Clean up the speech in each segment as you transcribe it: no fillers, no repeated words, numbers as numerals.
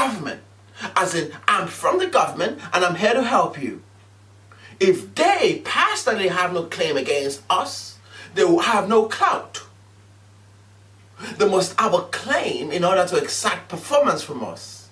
government, as in I'm from the government and I'm here to help you. If they personally have no claim against us, they will have no clout. They must have a claim in order to exact performance from us.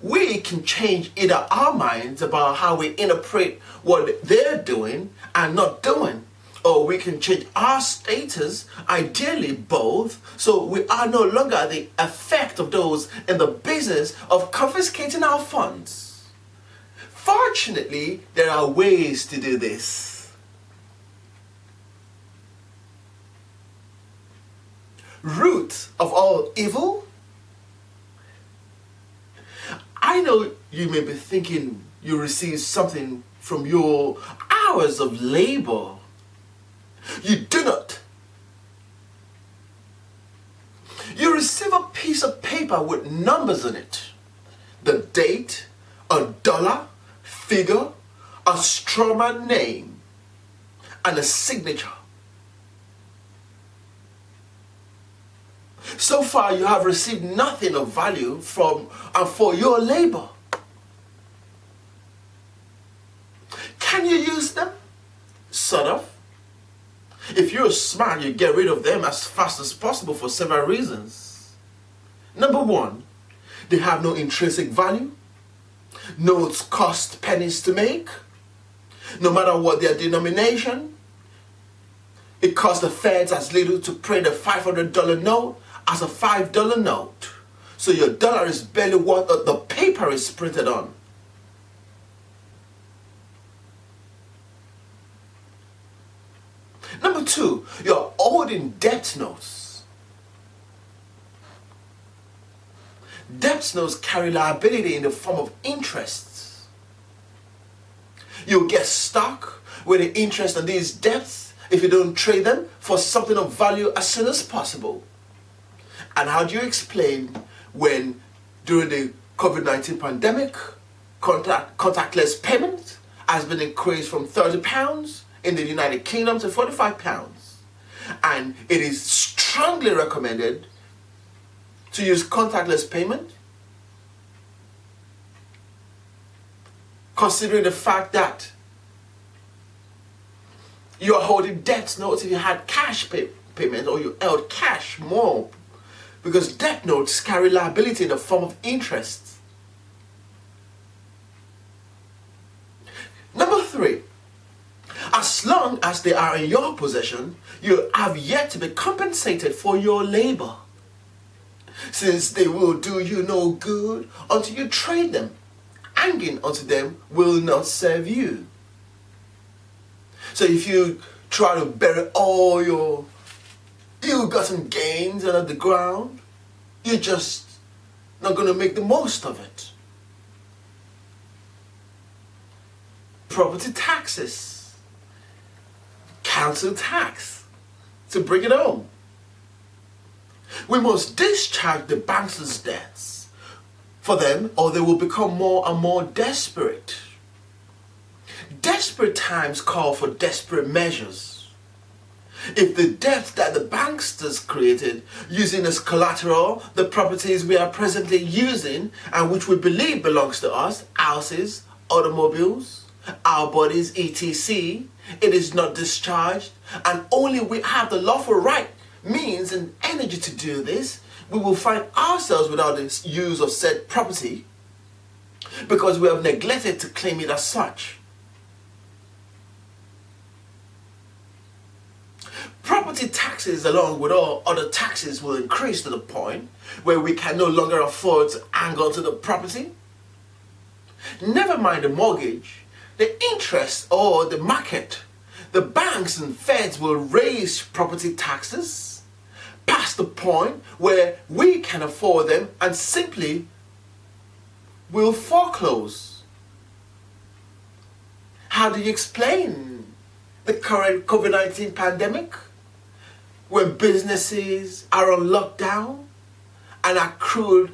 We can change either our minds about how we interpret what they're doing and not doing, or we can change our status, ideally both, so we are no longer the effect of those in the business of confiscating our funds. Fortunately, there are ways to do this. Root of all evil? I know you may be thinking you received something from your hours of labor. You do not. You receive a piece of paper with numbers on it. The date, a dollar, figure, a strawman name, and a signature. So far you have received nothing of value from and for your labor. Can you use them? Sort of. If you're smart, you get rid of them as fast as possible for several reasons. Number one, they have no intrinsic value. Notes cost pennies to make. No matter what their denomination, it costs the feds as little to print a $500 note as a $5 note. So your dollar is barely what the paper is printed on. Number two, you're holding debt notes. Debt notes carry liability in the form of interests. You'll get stuck with the interest on these debts if you don't trade them for something of value as soon as possible. And how do you explain when during the COVID-19 pandemic, contactless payment has been increased from £30 in the United Kingdom to £45? And it is strongly recommended to use contactless payment, considering the fact that you are holding debt notes if you had cash payment or you held cash more, because debt notes carry liability in the form of interest. Number three, as long as they are in your possession, you have yet to be compensated for your labor, since they will do you no good until you trade them. Hanging onto them will not serve you. So if you try to bury all your ill-gotten gains under the ground, you're just not going to make the most of it. Property taxes, council tax, to bring it home. We must discharge the bankers' debts for them, or they will become more and more desperate. Desperate times call for desperate measures. If the debt that the banksters created using as collateral the properties we are presently using and which we believe belongs to us, houses, automobiles, our bodies, etc., it is not discharged, and only we have the lawful right, means and energy to do this, we will find ourselves without the use of said property because we have neglected to claim it as such. Property taxes, along with all other taxes, will increase to the point where we can no longer afford to hang on to the property. Never mind the mortgage, the interest or the market. The banks and feds will raise property taxes past the point where we can afford them and simply will foreclose. How do you explain the current COVID-19 pandemic, when businesses are on lockdown and accrued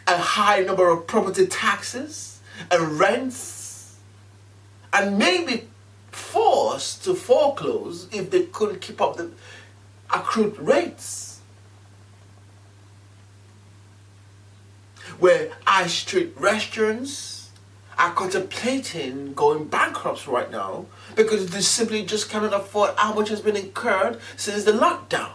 a high number of property taxes and rents, and may be forced to foreclose if they couldn't keep up the accrued rates? where high street restaurants are contemplating going bankrupt right now because they simply just cannot afford how much has been incurred since the lockdown.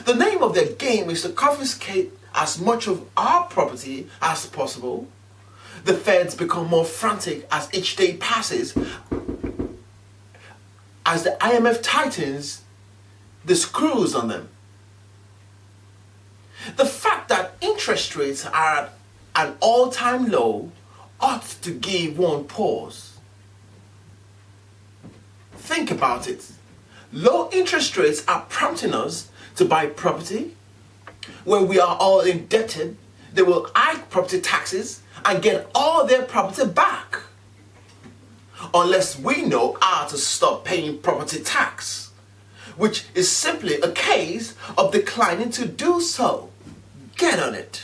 The name of their game is to confiscate as much of our property as possible. The feds become more frantic as each day passes, as the IMF tightens the screws on them. The fact that interest rates are at an all-time low ought to give one pause. Think about it. Low interest rates are prompting us to buy property. When we are all indebted, they will hike property taxes and get all their property back. Unless we know how to stop paying property tax, which is simply a case of declining to do so. Get on it.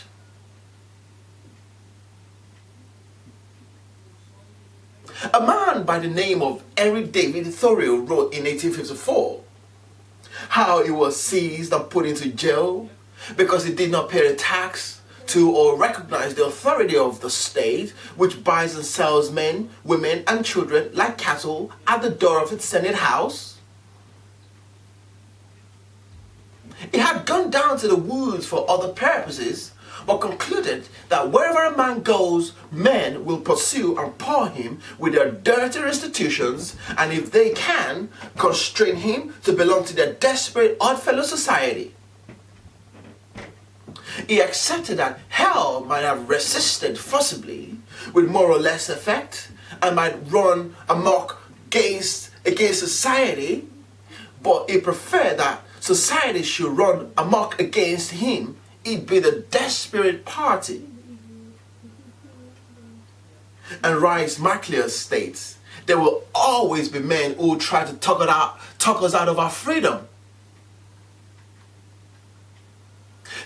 A man by the name of Henry David Thoreau wrote in 1854 how he was seized and put into jail because he did not pay the tax to or recognize the authority of the state, which buys and sells men, women, and children like cattle at the door of its Senate house. He had gone down to the woods for other purposes, but concluded that wherever a man goes, men will pursue and paw him with their dirty institutions, and if they can, constrain him to belong to their desperate oddfellow society. He accepted that hell might have resisted forcibly with more or less effect and might run amok against society, but he preferred that society should run amok against him. He'd be the desperate party. And Rice MacLeod states, there will always be men who try to talk us out of our freedom.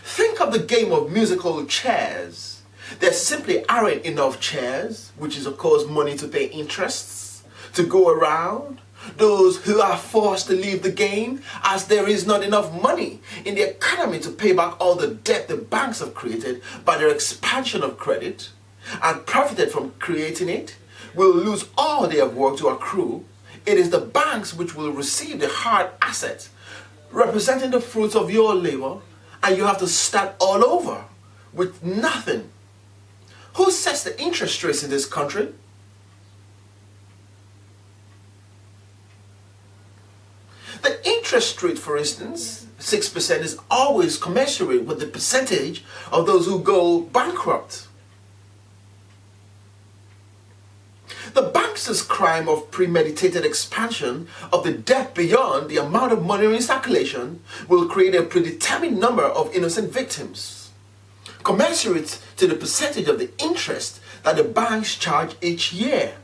Think of the game of musical chairs. There simply aren't enough chairs, which is of course money to pay interests, to go around. Those who are forced to leave the game as there is not enough money in the economy to pay back all the debt the banks have created by their expansion of credit and profited from creating it, will lose all they have worked to accrue. It is the banks which will receive the hard asset representing the fruits of your labor, and you have to start all over with nothing. Who sets the interest rates in this country? The interest rate, for instance, 6% is always commensurate with the percentage of those who go bankrupt. The bankster's crime of premeditated expansion of the debt beyond the amount of money in circulation will create a predetermined number of innocent victims, commensurate to the percentage of the interest that the banks charge each year.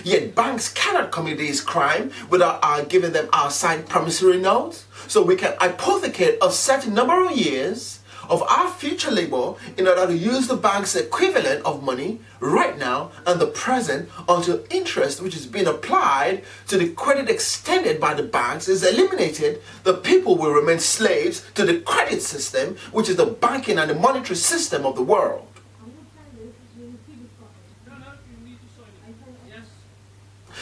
Yet banks cannot commit this crime without our giving them our signed promissory notes, so we can hypothecate a certain number of years of our future labor in order to use the bank's equivalent of money right now and the present until interest which is being applied to the credit extended by the banks is eliminated. The people will remain slaves to the credit system, which is the banking and the monetary system of the world.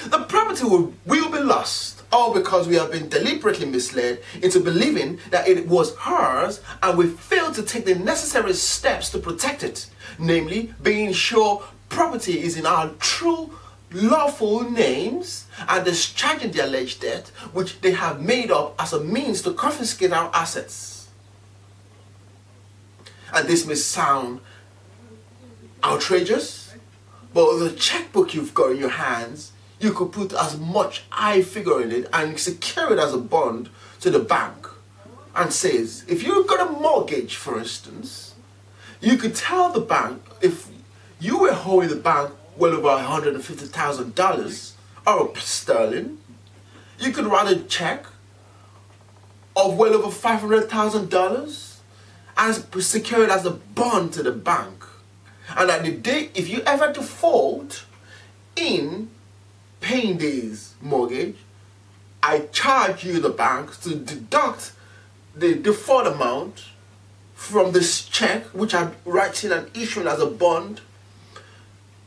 The property will be lost, all because we have been deliberately misled into believing that it was hers, and we failed to take the necessary steps to protect it, namely being sure property is in our true lawful names and discharging the alleged debt which they have made up as a means to confiscate our assets. And this may sound outrageous, but with the checkbook you've got in your hands, you could put as much high figure in it and secure it as a bond to the bank, and says, if you've got a mortgage, for instance, you could tell the bank, if you were owing the bank well over $150,000 or sterling, you could write a check of well over $500,000 and secure it as a bond to the bank. And at the day, if you ever default in paying this mortgage, I charge you, the bank, to deduct the default amount from this check, which I'm writing and issuing as a bond.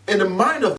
In the mind of